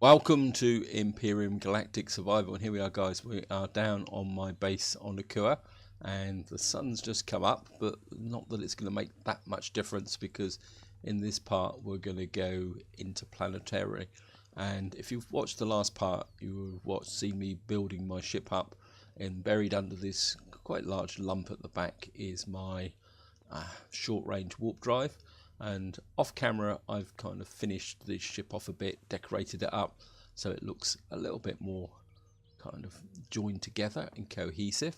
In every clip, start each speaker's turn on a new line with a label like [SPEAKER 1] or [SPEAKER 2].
[SPEAKER 1] Welcome to Empyrion Galactic Survival, and here we are, guys. We are down on my base on Akua, and the sun's just come up, but not that it's going to make that much difference, because in this part we're going to go into planetary. And if you've watched the last part, you will see me building my ship up, and buried under this quite large lump at the back is my short-range warp drive. And off camera I've kind of finished the ship off a bit, decorated it up so it looks a little bit more kind of joined together and cohesive.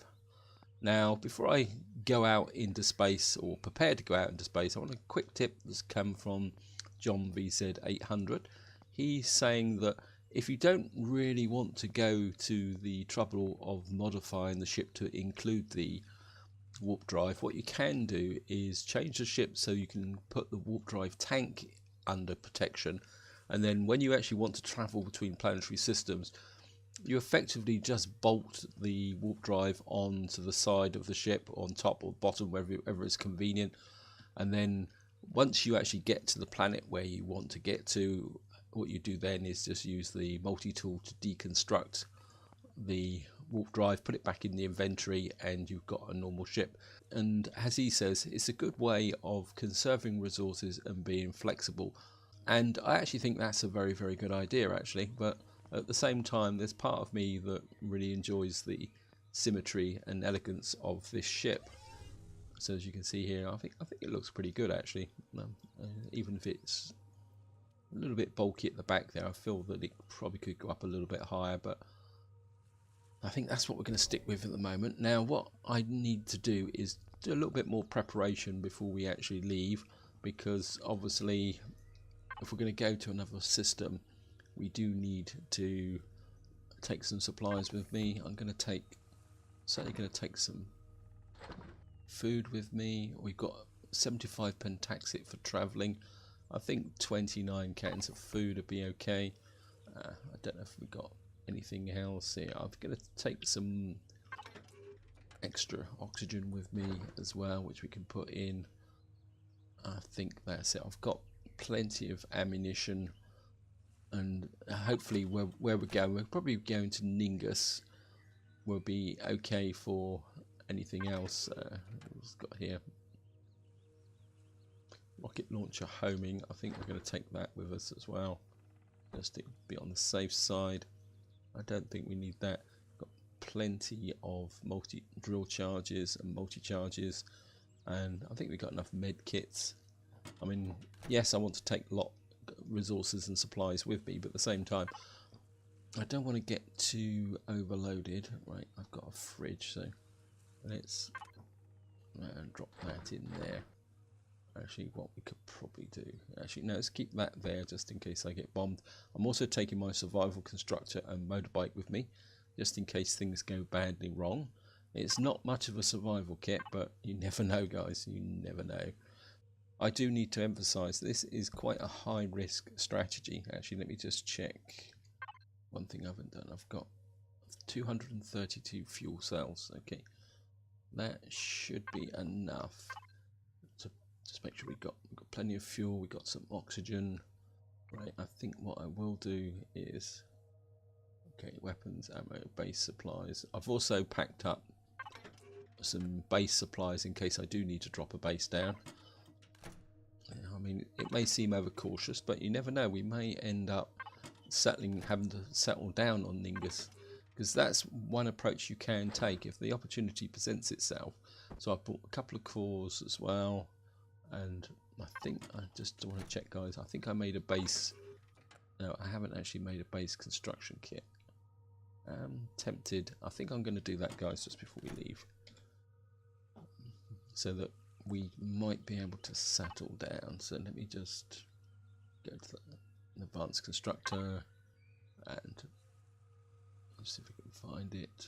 [SPEAKER 1] Now before I go out into space, or prepare to go out into space, I want a quick tip that's come from John VZ800. He's saying that if you don't really want to go to the trouble of modifying the ship to include the warp drive, what you can do is change the ship so you can put the warp drive tank under protection, and then when you actually want to travel between planetary systems, you effectively just bolt the warp drive onto the side of the ship, on top or bottom, wherever is convenient. And then once you actually get to the planet where you want to get to, what you do then is just use the multi-tool to deconstruct the warp drive, put it back in the inventory, and you've got a normal ship. And as he says, it's a good way of conserving resources and being flexible, and I actually think that's a very, very good idea actually. But at the same time, there's part of me that really enjoys the symmetry and elegance of this ship. So as you can see here, I think it looks pretty good actually. Even if it's a little bit bulky at the back there, I feel that it probably could go up a little bit higher, but I think that's what we're going to stick with at the moment. Now what I need to do is do a little bit more preparation before we actually leave, because obviously if we're going to go to another system, we do need to take some supplies with me. I'm going to certainly going to take some food with me. We've got 75 pentaxit for travelling. I think 29 cans of food would be okay. I don't know if we've got anything else here. I'm going to take some extra oxygen with me as well, which we can put in. I think that's it. I've got plenty of ammunition, and hopefully where we're going, we're probably going to Ningues, will be okay for anything else. We've got here rocket launcher homing. I think we're going to take that with us as well, just to be on the safe side. I don't think we need that. Got plenty of drill charges and multi-charges, and I think we've got enough med kits. I mean, yes, I want to take a lot resources and supplies with me, but at the same time, I don't want to get too overloaded. Right, I've got a fridge, so let's drop that in there. Actually, what we could probably do, no, let's keep that there just in case I get bombed. I'm also taking my survival constructor and motorbike with me, just in case things go badly wrong. It's not much of a survival kit, but you never know, guys, you never know. I do need to emphasize this is quite a high risk strategy. Actually, let me just check one thing I haven't done. I've got 232 fuel cells. Okay, that should be enough. Just make sure we've got plenty of fuel, we've got some oxygen. Right, I think what I will do is, okay, weapons, ammo, base supplies. I've also packed up some base supplies in case I do need to drop a base down. I mean, it may seem overcautious, but you never know. We may end up having to settle down on Ningues, because that's one approach you can take if the opportunity presents itself. So I bought a couple of cores as well. And I think, I just want to check, guys, I think I made a base. No, I haven't actually made a base construction kit. I'm tempted. I think I'm going to do that, guys, just before we leave, so that we might be able to settle down. So let me just go to the advanced constructor and see if we can find it.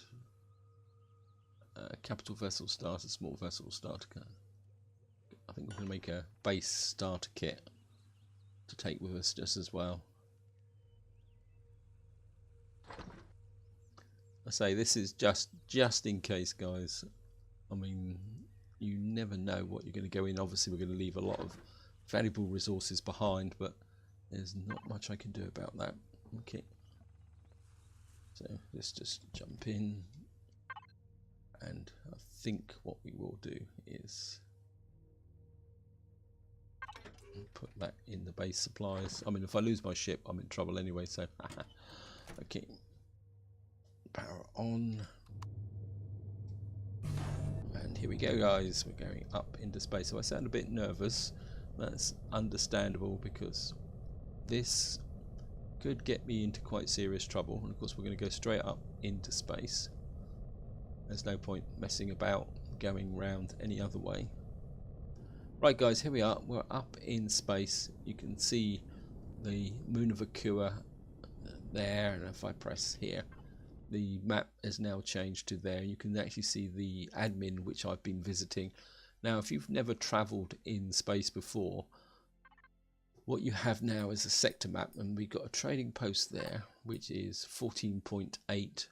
[SPEAKER 1] Capital vessel starter, small vessel starter. I think we're going to make a base starter kit to take with us just as well. I say this is just in case, guys. I mean, you never know what you're going to go in. Obviously, we're going to leave a lot of valuable resources behind, but there's not much I can do about that. Okay, so let's just jump in, and I think what we will do is put that in the base supplies. I mean, if I lose my ship, I'm in trouble anyway, so okay, power on, and here we go, guys. We're going up into space. So I sound a bit nervous. That's understandable, because this could get me into quite serious trouble, and of course we're going to go straight up into space. There's no point messing about going round any other way. Right, guys, here we are. We're up in space. You can see the moon of Akua there, and if I press here, the map has now changed to there. You can actually see the admin which I've been visiting. Now, if you've never travelled in space before, what you have now is a sector map, and we've got a trading post there which is 14.8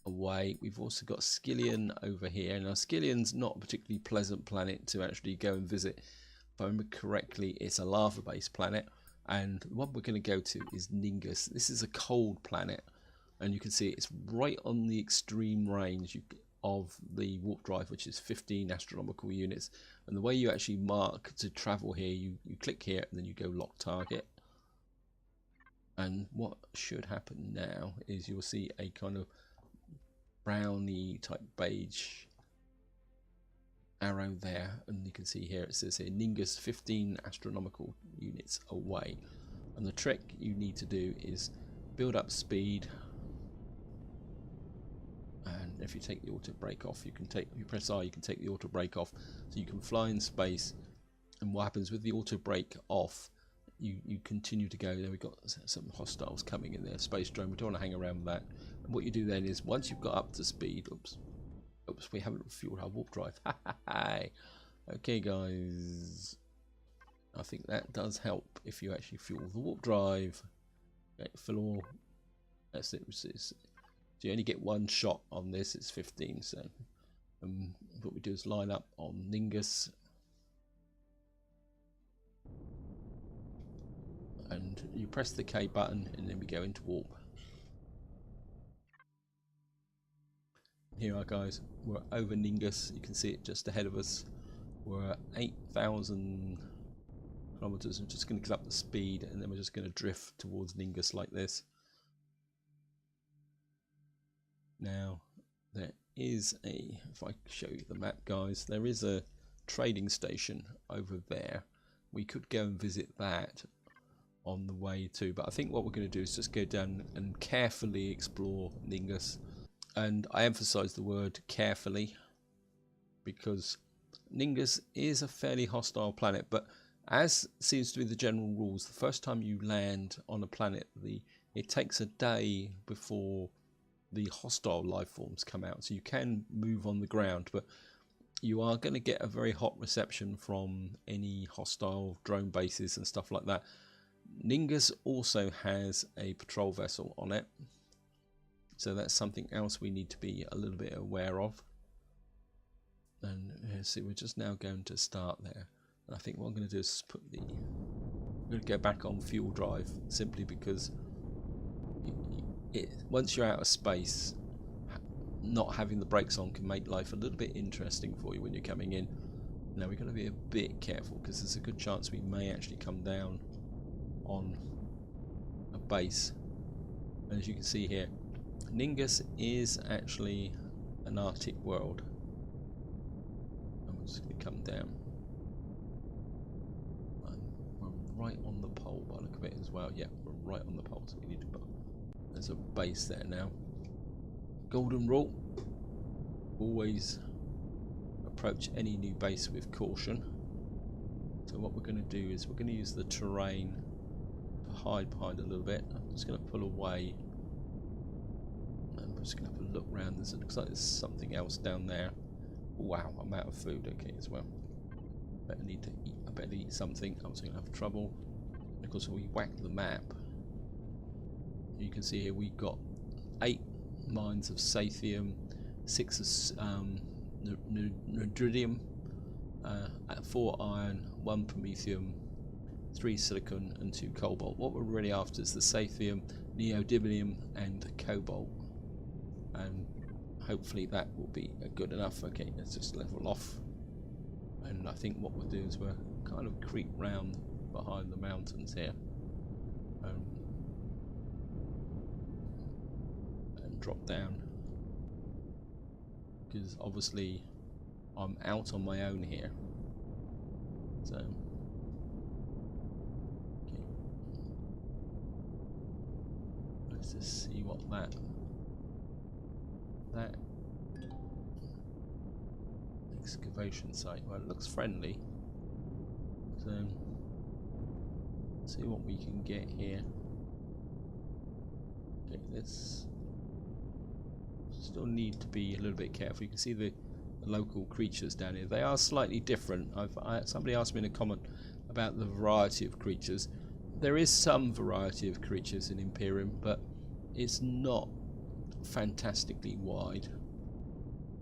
[SPEAKER 1] away. We've also got Skillion over here. Now, Skillion's not a particularly pleasant planet to actually go and visit. If I remember correctly, it's a lava-based planet, and the one we're going to go to is Ningues. This is a cold planet, and you can see it's right on the extreme range of the warp drive, which is 15 astronomical units. And the way you actually mark to travel here, you click here and then you go lock target. And what should happen now is you'll see a kind of browny type beige arrow there, and you can see here it says here Ningues 15 astronomical units away. And the trick you need to do is build up speed, and if you take the auto brake off, if you press R, you can take the auto brake off, so you can fly in space. And what happens with the auto brake off, you continue to go. There we've got some hostiles coming in there, space drone. We don't want to hang around with that. And what you do then is, once you've got up to speed, oops, we haven't fueled our warp drive. Okay, guys, I think that does help if you actually fuel the warp drive. Okay, fill all. That's it. So you only get one shot on this. It's 15. So what we do is line up on Ningues, and you press the K button, and then we go into warp. Here we are, guys. We're over Ningues. You can see it just ahead of us. We're at 8,000 kilometers. I'm just going to get up the speed, and then we're just going to drift towards Ningues like this. Now, there is if I show you the map, guys, there is a trading station over there. We could go and visit that on the way too, but I think what we're going to do is just go down and carefully explore Ningues. And I emphasize the word carefully, because Ningues is a fairly hostile planet, but as seems to be the general rules, the first time you land on a planet, it takes a day before the hostile life forms come out. So you can move on the ground, but you are going to get a very hot reception from any hostile drone bases and stuff like that. Ningues also has a patrol vessel on it, so that's something else we need to be a little bit aware of. And see, we're just now going to start there, and I think what I'm going to do is I'm going to go back on fuel drive, simply because once you're out of space, not having the brakes on can make life a little bit interesting for you when you're coming in. Now, we're going to be a bit careful, because there's a good chance we may actually come down on a base. And as you can see here, Ningues is actually an Arctic world. And we're just going to come down. We're right on the pole by the look of it as well. Yeah, we're right on the pole, so we need to put. There's a base there now. Golden rule: always approach any new base with caution. So what we're going to do is we're going to use the terrain to hide behind a little bit. I'm just going to pull away, and I'm just going to have a look around. It looks like there's something else down there. Wow, I'm out of food. Okay, as well. I better eat something. I'm also going to have trouble. And of course, when we whack the map, you can see here we've got 8 mines of Sathium, 6 of Nerdridium, 4 iron, 1 promethium, 3 silicon and 2 cobalt. What we're really after is the saphium, neodymium and cobalt, and hopefully that will be good enough. Okay, let's just level off, and I think what we'll do is we'll kind of creep round behind the mountains here and drop down, because obviously I'm out on my own here. So okay. Let's just see what that excavation site, well, it looks friendly, so let's see what we can get here. Okay, let's still need to be a little bit careful. You can see the local creatures down here. They are slightly different. Somebody asked me in a comment about the variety of creatures. There is some variety of creatures in Empyrion, but it's not fantastically wide.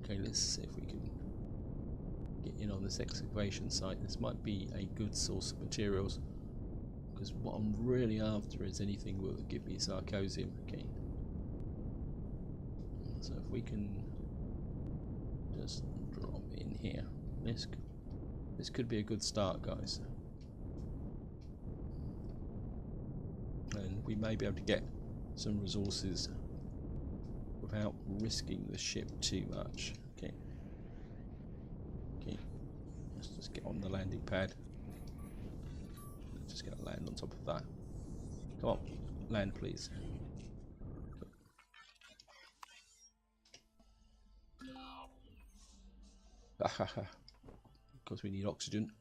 [SPEAKER 1] Okay, let's see if we can get in on this excavation site. This might be a good source of materials, because what I'm really after is anything that will give me sarcosium. Okay, so if we can just drop in here, this could be a good start, guys, and we may be able to get some resources without risking the ship too much. Okay, let's just get on the landing pad. Just gonna land on top of that. Come on, land please. Because we need oxygen.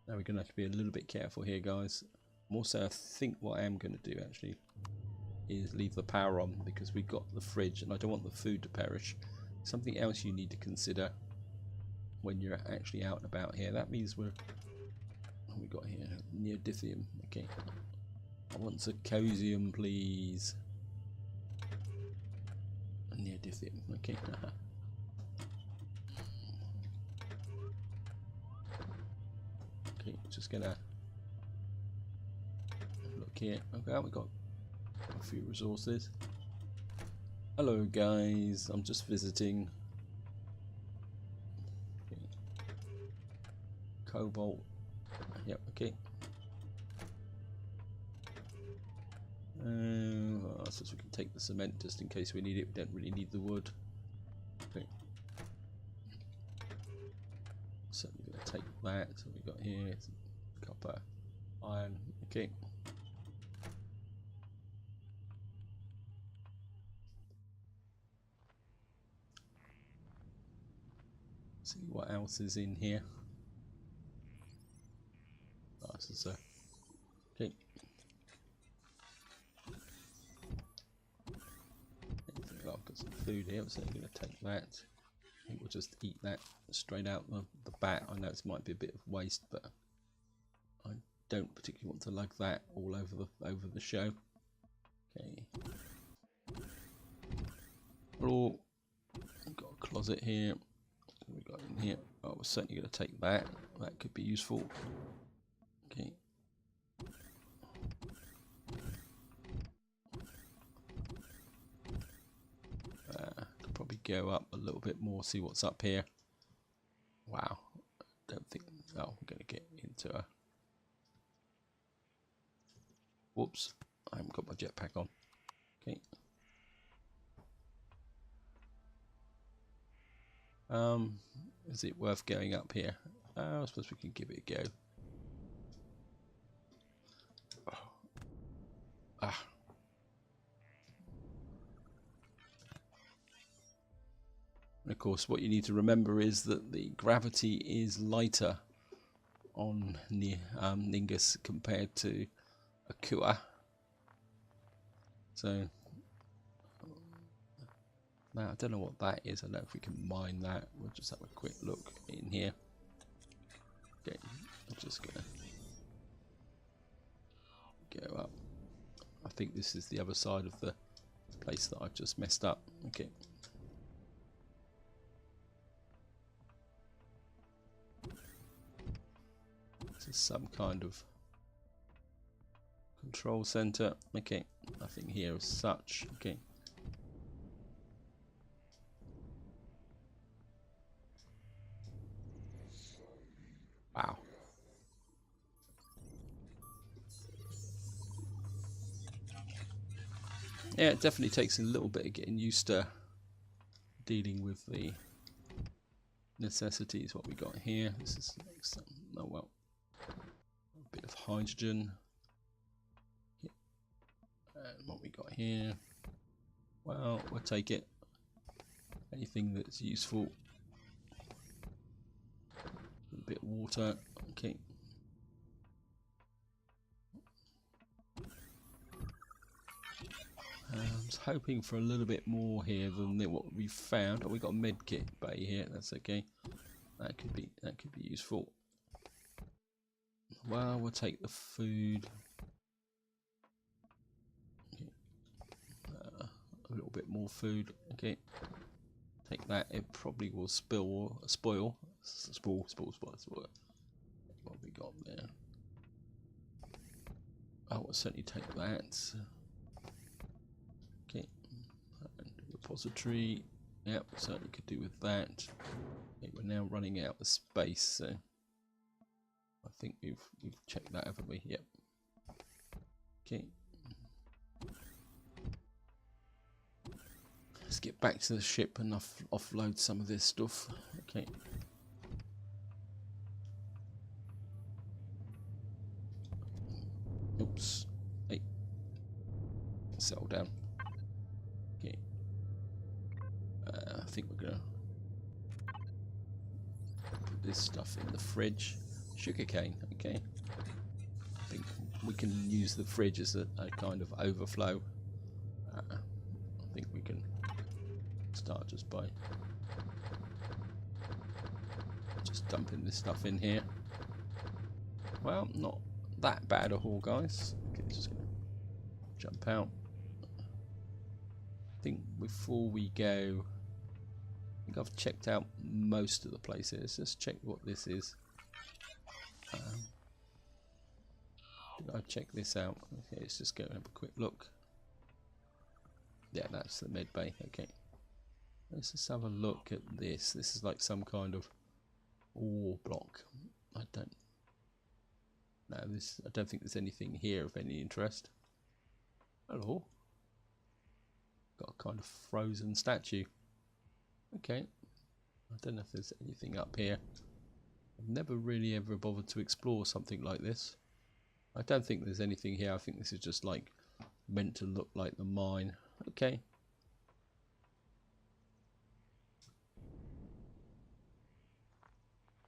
[SPEAKER 1] Now we're gonna have to be a little bit careful here, guys. Also, I think what I am gonna do actually is leave the power on, because we've got the fridge and I don't want the food to perish. Something else you need to consider when you're actually out and about here. That means what we got here? Neodymium. Okay. I want sarcosium, please. Neodymium. Okay. Okay, just gonna look here. Okay, we got a few resources. Hello guys, I'm just visiting. Okay. Cobalt. Yep, okay. I suppose we can take the cement just in case we need it. We don't really need the wood. Okay. So we're going to take that. So we got here copper, iron. Okay. See what else is in here. Oh, this is okay. Oh, I've got some food here, so I'm going to take that. I think we'll just eat that straight out the bat. I know it might be a bit of waste, but I don't particularly want to lug that all over the show. Okay. Oh, I've got a closet here. What we got in here? Oh, we're certainly going to take that. That could be useful. Okay. Could probably go up a little bit more, see what's up here. Wow. Don't think. Oh, we're going to get into a. Whoops. I haven't got my jetpack on. Okay. Is it worth going up here? I suppose we can give it a go. Oh. Ah. And of course, what you need to remember is that the gravity is lighter on Ningues compared to Akua. So now I don't know what that is. I don't know if we can mine that. We'll just have a quick look in here. Okay, I'm just gonna go up. I think this is the other side of the place that I've just messed up. Okay. This is some kind of Control center. Okay, nothing here as such. Okay. Wow. Yeah, it definitely takes a little bit of getting used to dealing with the necessities. What we got here. This is oh well, a bit of hydrogen. Yeah. And what we got here. Well, we'll take it. Anything that's useful. A bit of water. Okay. I was hoping for a little bit more here than what we found. Oh, we got a med kit bay here. That's okay. That could be useful. Well, we'll take the food. Okay. A little bit more food. Okay. Take that. It probably will spoil. What we got there? I will certainly take that. Okay. And repository. Yep, certainly could do with that. Okay, we're now running out of space, so I think we've checked that, haven't we? Yep. Okay. Let's get back to the ship and offload some of this stuff. Okay. Oops. Hey. Settle down. Okay. I think we're gonna put this stuff in the fridge. Sugarcane. Okay. I think we can use the fridge as a kind of overflow. I think we can start just by just dumping this stuff in here. Well, not that bad a haul, guys. Okay, just gonna jump out. I think before we go, I think I've checked out most of the places. Let's check what this is. Did I check this out? Okay, let's just go and have a quick look. Yeah, that's the med bay. Okay, let's just have a look at this. This is like some kind of ore block. I don't think there's anything here of any interest. Hello. Got a kind of frozen statue. Okay. I don't know if there's anything up here. I've never really ever bothered to explore something like this. I don't think there's anything here. I think this is just like meant to look like the mine. Okay.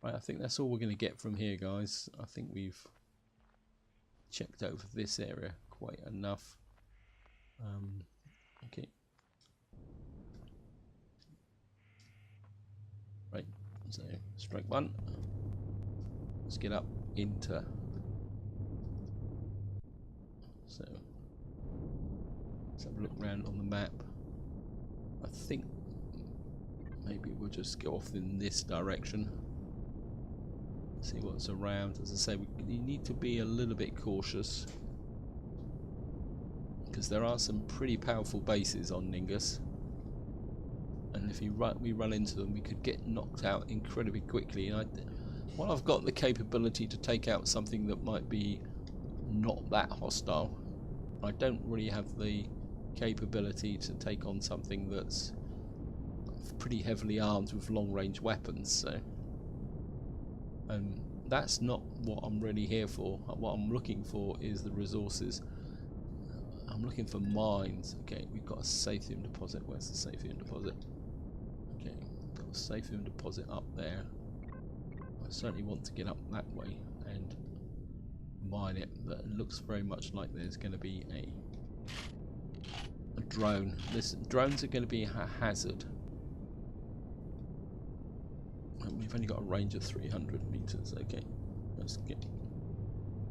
[SPEAKER 1] Right, I think that's all we're going to get from here, guys. I think we've checked over this area quite enough. Okay. Right, so strike one. Let's get up into. So let's have a look around on the map. I think maybe we'll just go off in this direction. See what's around. As I say, we need to be a little bit cautious because there are some pretty powerful bases on Ningues, and if we run into them, we could get knocked out incredibly quickly. And while I've got the capability to take out something that might be not that hostile, I don't really have the capability to take on something that's pretty heavily armed with long-range weapons. So. That's not what I'm really here for. What I'm looking for is the resources. I'm looking for mines. Okay, we've got a Sathium deposit. Where's the Sathium deposit? Okay, got a Sathium deposit up there. I certainly want to get up that way and mine it. That looks very much like there's going to be a drone. Listen, drones are going to be a hazard. We've only got a range of 300 meters. Okay, let's get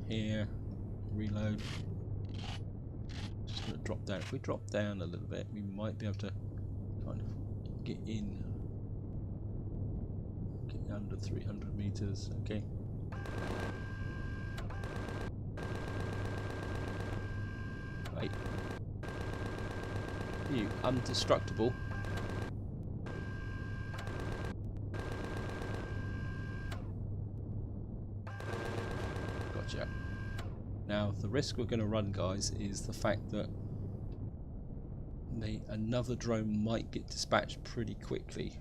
[SPEAKER 1] here, reload. Just going to drop down. If we drop down a little bit, we might be able to kind of get under 300 meters. Okay. Wait. You undestructible. Gotcha. Now, the risk we're going to run, guys, is the fact that another drone might get dispatched pretty quickly.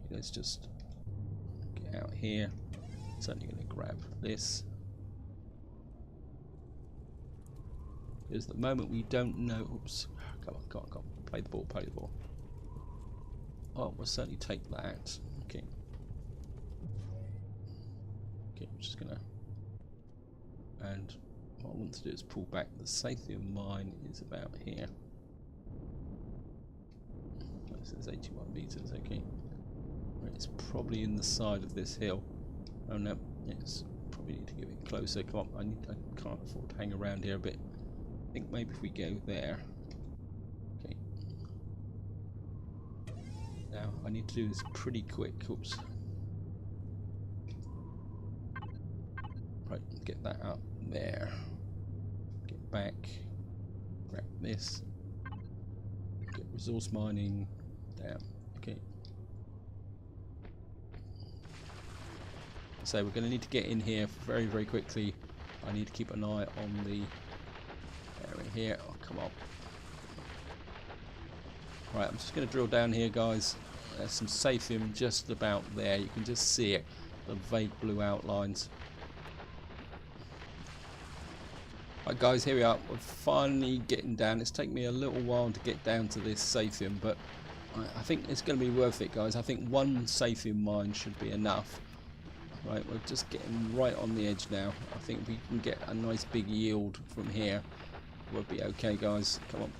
[SPEAKER 1] Let's just get out here. Certainly going to grab this. Because at the moment we don't know. Oops. Come on. Play the ball, play the ball. Oh, we'll certainly take that. Okay. Okay, I'm just gonna. And what I want to do is pull back. The safety of mine is about here. This is 81 meters, okay. It's probably in the side of this hill. Oh no, it's probably need to get it closer. Come on, I can't afford to hang around here a bit. I think maybe if we go there. Okay. Now I need to do this pretty quick. Oops. Right, get that up there. Get back. Grab this. Get resource mining down. Okay. So we're going to need to get in here very, very quickly. I need to keep an eye on the area here. Oh, come on. Right, I'm just going to drill down here, guys. There's some saphium just about there. You can just see it. The vague blue outlines. Right, guys, here we are. We're finally getting down. It's taken me a little while to get down to this saphium, but I think it's going to be worth it, guys. I think one saphium mine should be enough. Right, we're just getting right on the edge now. I think we can get a nice big yield from here. We'll be okay, guys. Come on.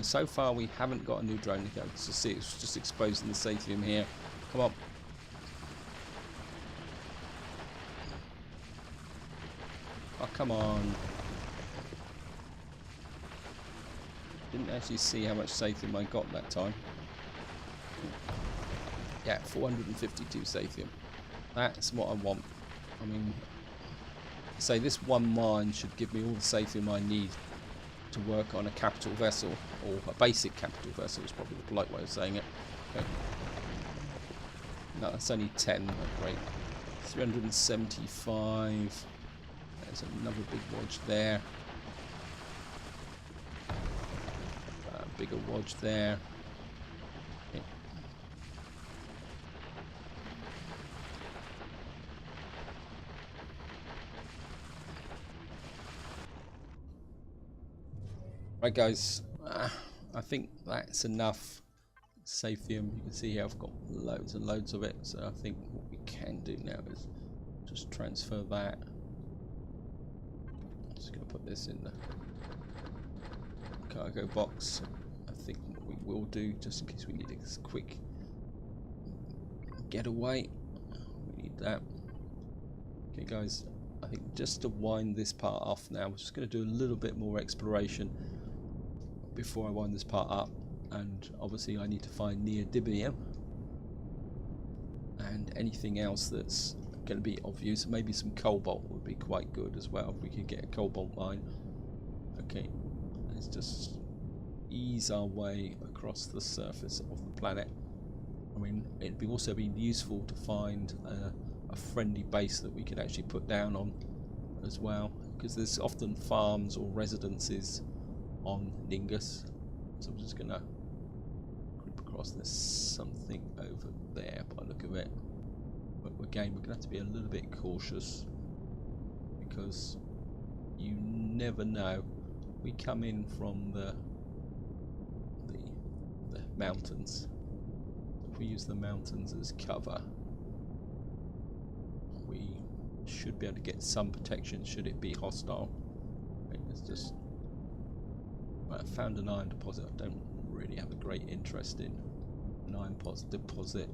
[SPEAKER 1] So far, we haven't got a new drone to go. So see, it's just exposing the saphium here. Come on. Oh, come on. Didn't actually see how much saphium I got that time. Yeah, 452 saphium. That's what I want. I mean, say this one mine should give me all the saphium I need to work on a capital vessel, or a basic capital vessel is probably the polite way of saying it. Okay. No, that's only 10. Oh, great. 375. There's another big wodge there. Bigger wodge there. Okay. Right, guys, I think that's enough saphium. You can see here I've got loads and loads of it, so I think what we can do now is just transfer that. I'm just going to put this in the cargo box. I think what we will do, just in case we need a quick getaway, we need that. Okay, guys, I think just to wind this part off now, we're just going to do a little bit more exploration before I wind this part up, and obviously I need to find neodymium and anything else that's going to be of use. Maybe some cobalt would be quite good as well if we could get a cobalt mine. Okay, let's just ease our way across the surface of the planet. I mean, it'd also be useful to find a friendly base that we could actually put down on as well, because there's often farms or residences on Ningues. So I'm just gonna creep across. There's something over there by the look of it, but again we're gonna have to be a little bit cautious because you never know. We come in from the mountains. If we use the mountains as cover, we should be able to get some protection should it be hostile. Okay, let's just. I found an iron deposit. I don't really have a great interest in an iron deposit.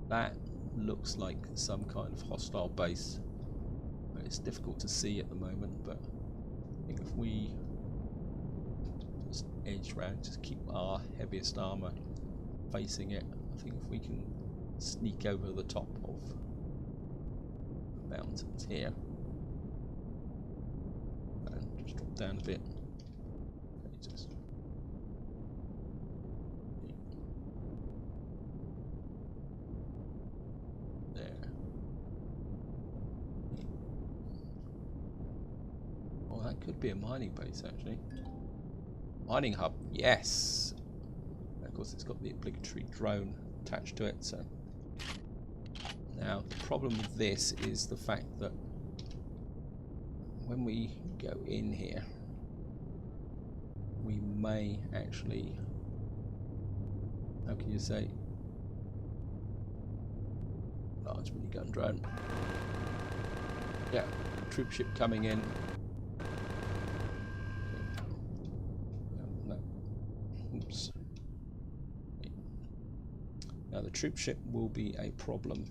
[SPEAKER 1] That looks like some kind of hostile base. It's difficult to see at the moment, but I think if we just edge round, just keep our heaviest armour facing it, I think if we can sneak over the top of the mountains here and just drop down a bit. Jesus. There. Oh, that could be a mining base actually. Mining hub, yes. And of course, it's got the obligatory drone attached to it. So now the problem with this is the fact that when we go in here, we may actually, how can you say, large minigun drone. Yeah, troop ship coming in. No. Oops. Now the troop ship will be a problem.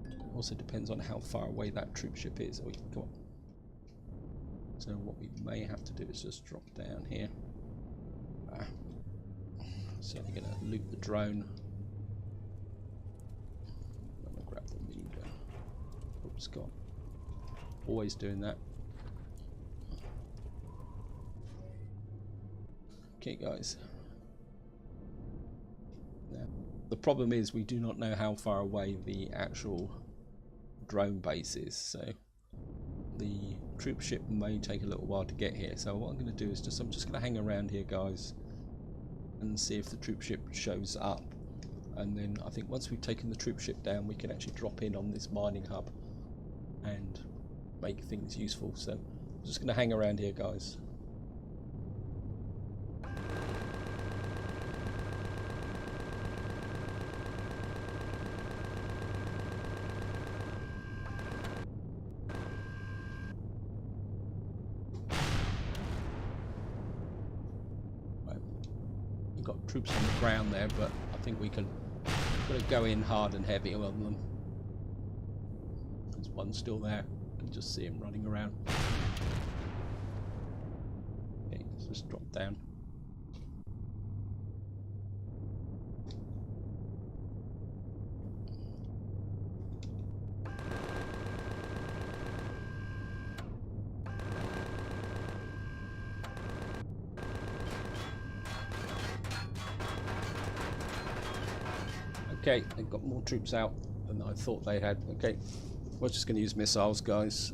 [SPEAKER 1] It also depends on how far away that troop ship is. Oh, come on. So what we may have to do is just drop down here. Certainly going to loot the drone. I'm going to grab the minigun. Oops, gone. Always doing that. Okay, guys. Now, the problem is we do not know how far away the actual drone base is, so the troop ship may take a little while to get here. So what I'm going to do is I'm just going to hang around here, guys, and see if the troop ship shows up. And then I think once we've taken the troop ship down, we can actually drop in on this mining hub and make things useful. So I'm just going to hang around here, guys. Got troops on the ground there, but I think we can go in hard and heavy on them. There's one still there. You can just see him running around. Okay, let's just drop down. Okay, they've got more troops out than I thought they had. Okay, we're just going to use missiles, guys.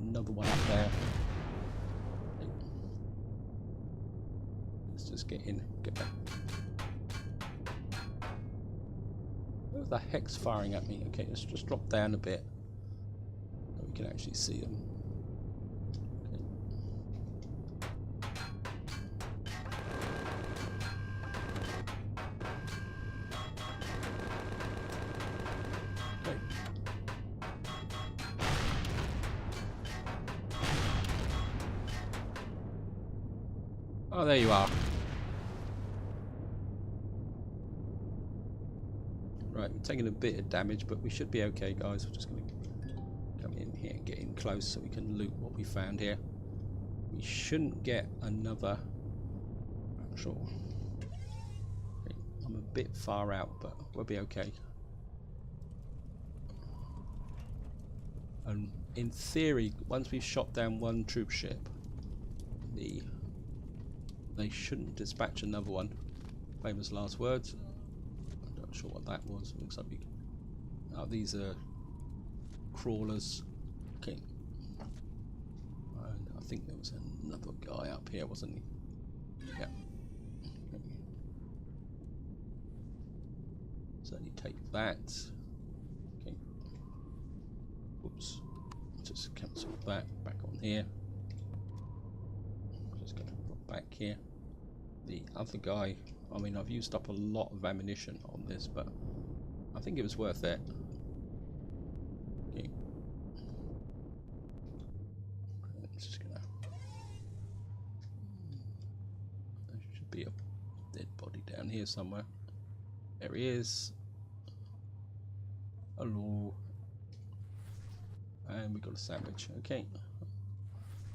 [SPEAKER 1] Another one up there. Let's just get in. Get back. Who the heck's firing at me? Okay, let's just drop down a bit so we can actually see them. Oh, there you are. Right, we're taking a bit of damage, but we should be okay, guys. We're just going to come in here and get in close so we can loot what we found here. We shouldn't get another... I'm sure. Okay, I'm a bit far out, but we'll be okay. And in theory, once we've shot down one troop ship, they shouldn't dispatch another one. Famous last words. I'm not sure what that was. Looks like we... Oh, these are crawlers. Okay. And I think there was another guy up here, wasn't he? Yeah. Okay. Certainly take that. Okay. Whoops. Just cancel that. Back on here. Just going to drop back here. The other guy, I mean, I've used up a lot of ammunition on this, but I think it was worth it. Okay. Just gonna... There should be a dead body down here somewhere. There he is. Hello. And we got a sandwich. Okay.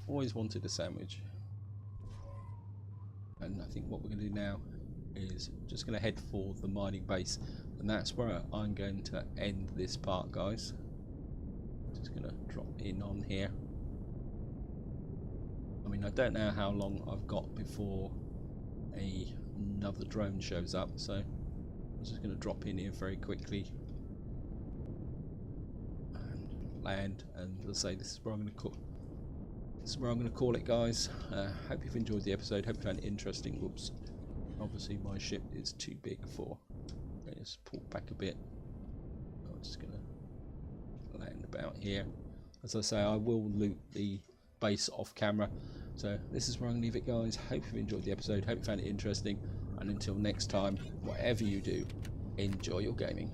[SPEAKER 1] Always wanted a sandwich. And I think what we're going to do now is just going to head for the mining base, and that's where I'm going to end this part, guys. Just gonna drop in on here. I mean, I don't know how long I've got before another drone shows up, so I'm just gonna drop in here very quickly and land. And as I say, this is where I'm gonna call it, guys. Hope you've enjoyed the episode. Hope you found it interesting. Whoops. Obviously my ship is too big for. Let's just pull back a bit. I'm just gonna land about here. As I say, I will loot the base off camera. So this is where I'm gonna leave it, guys. Hope you've enjoyed the episode. Hope you found it interesting. And until next time, whatever you do, enjoy your gaming.